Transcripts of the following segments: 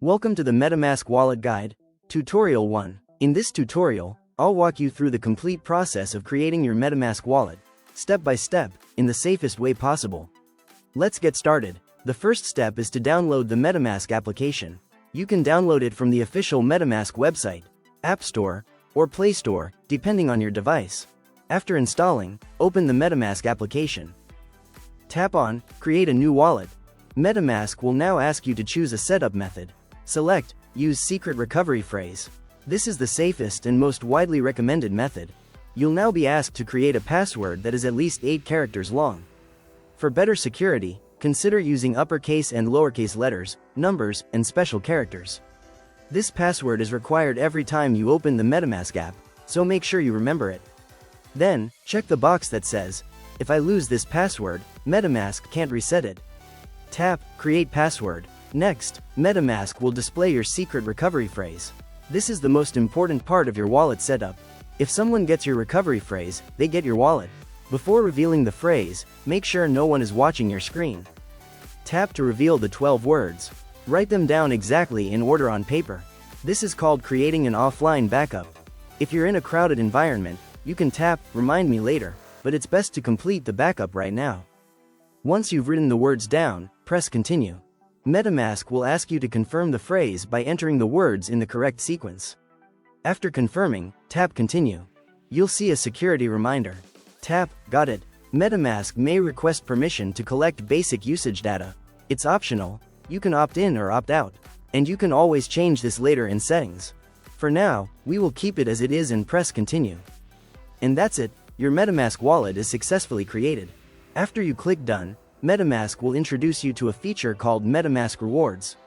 Welcome to the MetaMask Wallet Guide, Tutorial 1. In this tutorial, I'll walk you through the complete process of creating your MetaMask wallet, step by step, in the safest way possible. Let's get started. The first step is to download the MetaMask application. You can download it from the official MetaMask website, App Store, or Play Store, depending on your device. After installing, open the MetaMask application. Tap on Create a new wallet. MetaMask will now ask you to choose a setup method. Select Use Secret Recovery Phrase. This is the safest and most widely recommended method. You'll now be asked to create a password that is at least 8 characters long. For better security, consider using uppercase and lowercase letters, numbers, and special characters. This password is required every time you open the MetaMask app, so make sure you remember it. Then, check the box that says, "If I lose this password, MetaMask can't reset it." Tap Create Password. Next, MetaMask will display your secret recovery phrase. This is the most important part of your wallet setup. If someone gets your recovery phrase, they get your wallet. Before revealing the phrase, make sure no one is watching your screen. Tap to reveal the 12 words. Write them down exactly in order on paper. This is called creating an offline backup. If you're in a crowded environment, you can tap Remind me later, but it's best to complete the backup right now. Once you've written the words down, press Continue. MetaMask will ask you to confirm the phrase by entering the words in the correct sequence. After confirming, tap Continue. You'll see a security reminder. Tap Got it. MetaMask may request permission to collect basic usage data. It's optional, you can opt in or opt out, and you can always change this later in settings. For now, we will keep it as it is and press Continue. And that's it, your MetaMask wallet is successfully created. After you click Done, MetaMask will introduce you to a feature called MetaMask Rewards.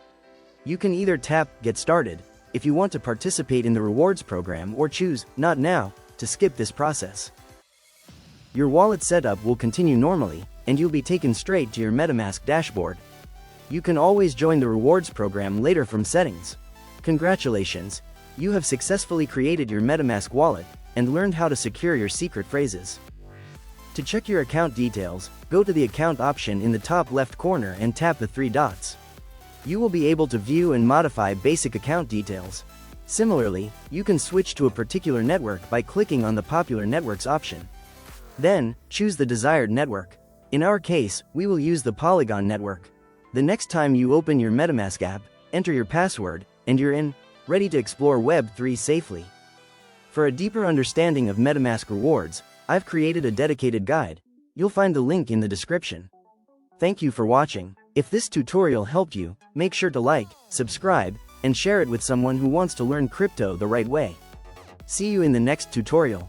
You can either tap Get Started if you want to participate in the rewards program, or choose Not Now to skip this process. Your wallet setup will continue normally, and you'll be taken straight to your MetaMask dashboard. You can always join the rewards program later from settings. Congratulations, you have successfully created your MetaMask wallet and learned how to secure your secret phrases. To check your account details, go to the account option in the top left corner and tap the 3 dots. You will be able to view and modify basic account details. Similarly, you can switch to a particular network by clicking on the Popular Networks option. Then, choose the desired network. In our case, we will use the Polygon network. The next time you open your MetaMask app, enter your password, and you're in, ready to explore Web3 safely. For a deeper understanding of MetaMask rewards, I've created a dedicated guide. You'll find the link in the description. Thank you for watching. If this tutorial helped you, make sure to like, subscribe, and share it with someone who wants to learn crypto the right way. See you in the next tutorial.